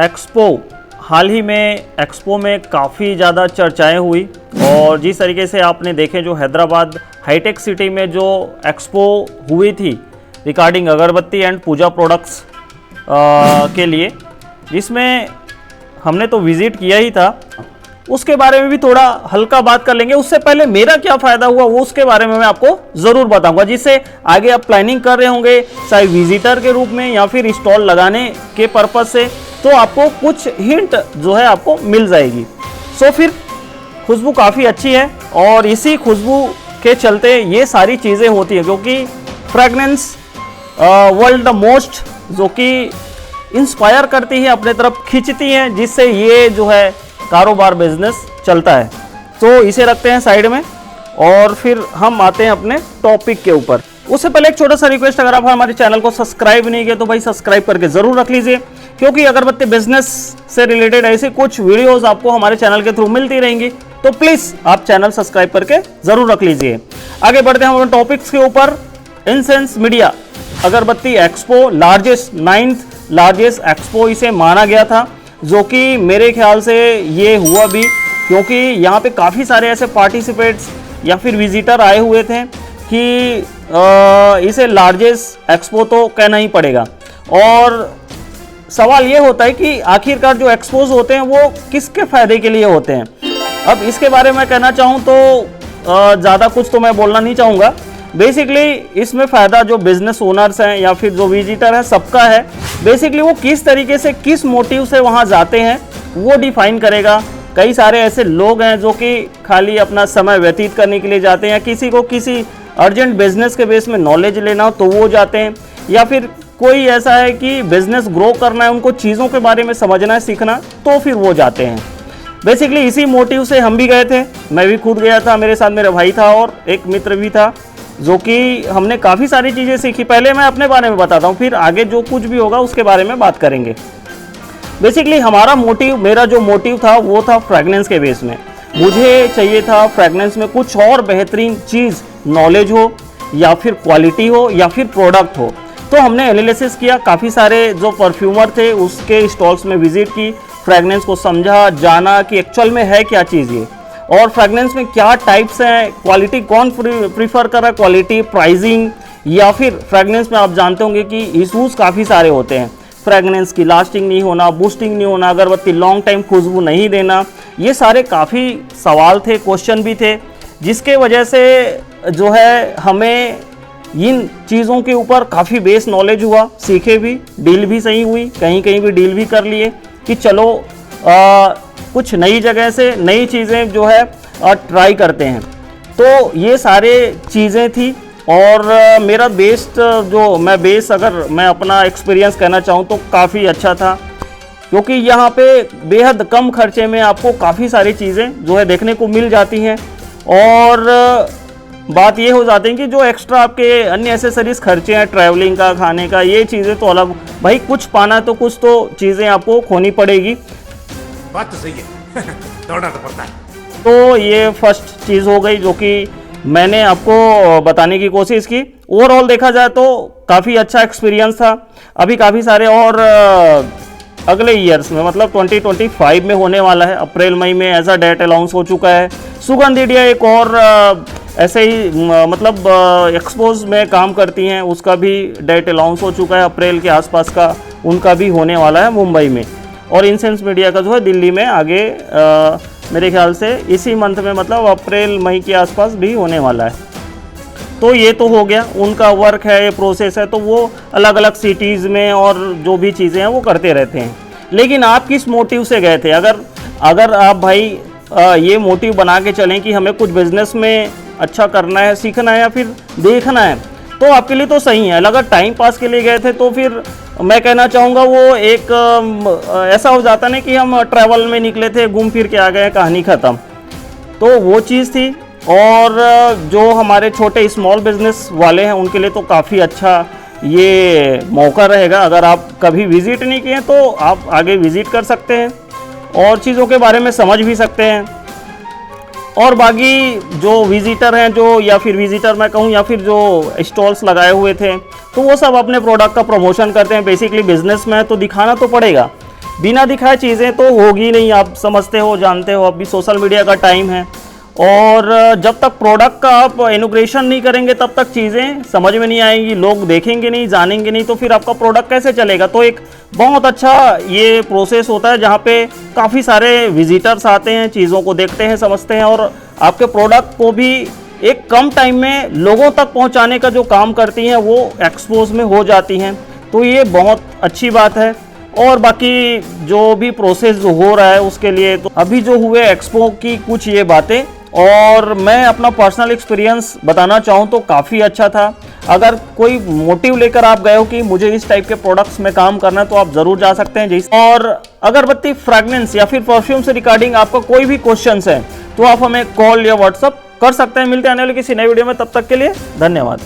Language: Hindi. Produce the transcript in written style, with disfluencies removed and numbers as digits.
एक्सपो, हाल ही में एक्सपो में काफ़ी ज़्यादा चर्चाएं हुई और जिस तरीके से आपने देखे जो हैदराबाद हाईटेक सिटी में जो एक्सपो हुई थी रिगार्डिंग अगरबत्ती एंड पूजा प्रोडक्ट्स के लिए, जिसमें हमने तो विज़िट किया ही था, उसके बारे में भी थोड़ा हल्का बात कर लेंगे। उससे पहले मेरा क्या फ़ायदा हुआ वो उसके बारे में मैं आपको ज़रूर बताऊंगा, जिससे आगे आप प्लानिंग कर रहे होंगे चाहे विजिटर के रूप में या फिर स्टॉल लगाने के पर्पज़ से, तो आपको कुछ हिंट जो है आपको मिल जाएगी। सो फिर खुशबू काफ़ी अच्छी है और इसी खुशबू के चलते ये सारी चीज़ें होती है, क्योंकि फ्रेगनेंस वर्ल्ड द मोस्ट जो कि इंस्पायर करती है, अपने तरफ खींचती है, जिससे ये जो है कारोबार बिजनेस चलता है। तो इसे रखते हैं साइड में और फिर हम आते हैं अपने टॉपिक के ऊपर। उससे पहले एक छोटा सा रिक्वेस्ट, अगर आप हमारे चैनल को सब्सक्राइब नहीं किया तो भाई सब्सक्राइब करके ज़रूर रख लीजिए, क्योंकि अगरबत्ती बिजनेस से रिलेटेड ऐसे कुछ वीडियोस आपको हमारे चैनल के थ्रू मिलती रहेंगी। तो प्लीज़ आप चैनल सब्सक्राइब करके ज़रूर रख लीजिए। आगे बढ़ते हैं हमारे टॉपिक्स के ऊपर। इंसेंस मीडिया अगरबत्ती expo largest 9th largest expo इसे माना गया था, जो कि मेरे ख्याल से ये हुआ भी, क्योंकि यहाँ पे काफ़ी सारे ऐसे पार्टिसिपेट्स या फिर विजिटर आए हुए थे कि इसे लार्जेस्ट एक्सपो तो कहना ही पड़ेगा। और सवाल ये होता है कि आखिरकार जो एक्सपोज होते हैं वो किसके फ़ायदे के लिए होते हैं। अब इसके बारे में कहना चाहूँ तो ज़्यादा कुछ तो मैं बोलना नहीं चाहूँगा। बेसिकली इसमें फ़ायदा जो बिज़नेस ओनर्स हैं या फिर जो विजिटर हैं सबका है। बेसिकली वो किस तरीके से किस मोटिव से वहाँ जाते हैं वो डिफ़ाइन करेगा। कई सारे ऐसे लोग हैं जो कि खाली अपना समय व्यतीत करने के लिए जाते हैं, या किसी को किसी अर्जेंट बिजनेस के बेस में नॉलेज लेना हो तो वो जाते हैं, या फिर कोई ऐसा है कि बिज़नेस ग्रो करना है, उनको चीज़ों के बारे में समझना है, सीखना, तो फिर वो जाते हैं। बेसिकली इसी मोटिव से हम भी गए थे, मैं भी खुद गया था, मेरे साथ मेरा भाई था और एक मित्र भी था, जो कि हमने काफ़ी सारी चीज़ें सीखी। पहले मैं अपने बारे में बताता हूँ, फिर आगे जो कुछ भी होगा उसके बारे में बात करेंगे। बेसिकली हमारा मोटिव, मेरा जो मोटिव था वो था फ्रेगनेंस के बेस में। मुझे चाहिए था फ्रेगनेंस में कुछ और बेहतरीन चीज़, नॉलेज हो या फिर क्वालिटी हो या फिर प्रोडक्ट हो। तो हमने एनालिसिस किया, काफ़ी सारे जो परफ्यूमर थे उसके स्टॉल्स में विजिट की, फ्रेगनेंस को समझा, जाना कि एक्चुअल में है क्या चीज़ ये, और फ्रेगनेंस में क्या टाइप्स हैं, क्वालिटी कौन प्रीफर कर रहा है, क्वालिटी, प्राइसिंग, या फिर फ्रेगनेंस में आप जानते होंगे कि इशूज़ काफ़ी सारे होते हैं। फ्रेगनेंस की लास्टिंग नहीं होना, बूस्टिंग नहीं होना, अगरबत्ती लॉन्ग टाइम खुशबू नहीं देना, ये सारे काफ़ी सवाल थे, क्वेश्चन भी थे, जिसके वजह से जो है हमें इन चीज़ों के ऊपर काफ़ी बेस नॉलेज हुआ, सीखे भी, डील भी सही हुई, कहीं कहीं भी डील भी कर लिए कि चलो कुछ नई जगह से नई चीज़ें जो है ट्राई करते हैं। तो ये सारे चीज़ें थी और मेरा बेस्ट जो अगर मैं अपना एक्सपीरियंस कहना चाहूँ तो काफ़ी अच्छा था, क्योंकि यहाँ पे बेहद कम खर्चे में आपको काफ़ी सारी चीज़ें जो है देखने को मिल जाती हैं। और बात ये हो जाती है कि जो एक्स्ट्रा आपके अन्य एसेसरीज खर्चे हैं, ट्रैवलिंग का, खाने का, ये चीज़ें तो अलग, भाई कुछ पाना है तो कुछ तो चीज़ें आपको खोनी पड़ेगी। बात तो सही है दौड़ना तो पड़ता है। तो ये फर्स्ट चीज़ हो गई जो कि मैंने आपको बताने की कोशिश की। ओवरऑल देखा जाए तो काफ़ी अच्छा एक्सपीरियंस था। अभी काफ़ी सारे और अगले ईयर्स में, मतलब 2025 में होने वाला है, अप्रैल मई में ऐसा डेट अनाउंस हो चुका है। सुगंध इंडिया एक और ऐसे ही मतलब एक्सपोज में काम करती हैं, उसका भी डेट अनाउंस हो चुका है, अप्रैल के आसपास का उनका भी होने वाला है मुंबई में। और इंसेंस मीडिया का जो है दिल्ली में आगे मेरे ख्याल से इसी मंथ में, मतलब अप्रैल मई के आसपास भी होने वाला है। तो ये तो हो गया, उनका वर्क है, ये प्रोसेस है, तो वो अलग अलग सिटीज़ में और जो भी चीज़ें हैं वो करते रहते हैं। लेकिन आप किस मोटिव से गए थे? अगर आप भाई ये मोटिव बना के चलें कि हमें कुछ बिज़नेस में अच्छा करना है, सीखना है या फिर देखना है, तो आपके लिए तो सही है। अगर टाइम पास के लिए गए थे तो फिर मैं कहना चाहूँगा वो एक ऐसा हो जाता ना कि हम ट्रैवल में निकले थे, घूम फिर के आ गए, कहानी ख़त्म। तो वो चीज़ थी। और जो हमारे छोटे स्मॉल बिजनेस वाले हैं उनके लिए तो काफ़ी अच्छा ये मौका रहेगा। अगर आप कभी विज़िट नहीं किए तो आप आगे विज़िट कर सकते हैं और चीज़ों के बारे में समझ भी सकते हैं। और बाकी जो विजिटर हैं, जो या फिर विजिटर मैं कहूँ या फिर जो स्टॉल्स लगाए हुए थे, तो वो सब अपने प्रोडक्ट का प्रमोशन करते हैं। बेसिकली बिजनेस में तो दिखाना तो पड़ेगा, बिना दिखाए चीज़ें तो होगी नहीं, आप समझते हो, जानते हो, अभी सोशल मीडिया का टाइम है और जब तक प्रोडक्ट का आप इनोग्रेशन नहीं करेंगे तब तक चीज़ें समझ में नहीं आएंगी, लोग देखेंगे नहीं, जानेंगे नहीं, तो फिर आपका प्रोडक्ट कैसे चलेगा। तो एक बहुत अच्छा ये प्रोसेस होता है जहाँ पे काफ़ी सारे विजिटर्स आते हैं, चीज़ों को देखते हैं, समझते हैं और आपके प्रोडक्ट को भी एक कम टाइम में लोगों तक पहुँचाने का जो काम करती हैं वो एक्सपोज में हो जाती हैं। तो ये बहुत अच्छी बात है। और बाकी जो भी प्रोसेस जो हो रहा है उसके लिए तो अभी जो हुए एक्सपो की कुछ ये बातें, और मैं अपना पर्सनल एक्सपीरियंस बताना चाहूँ तो काफ़ी अच्छा था। अगर कोई मोटिव लेकर आप गए हो कि मुझे इस टाइप के प्रोडक्ट्स में काम करना है तो आप ज़रूर जा सकते हैं। जैसे और अगरबत्ती, फ्रैग्रेंस या फिर परफ्यूम से रिगार्डिंग आपका कोई भी क्वेश्चंस है तो आप हमें कॉल या व्हाट्सअप कर सकते हैं। मिलते हैं आने वाली किसी नई वीडियो में, तब तक के लिए धन्यवाद।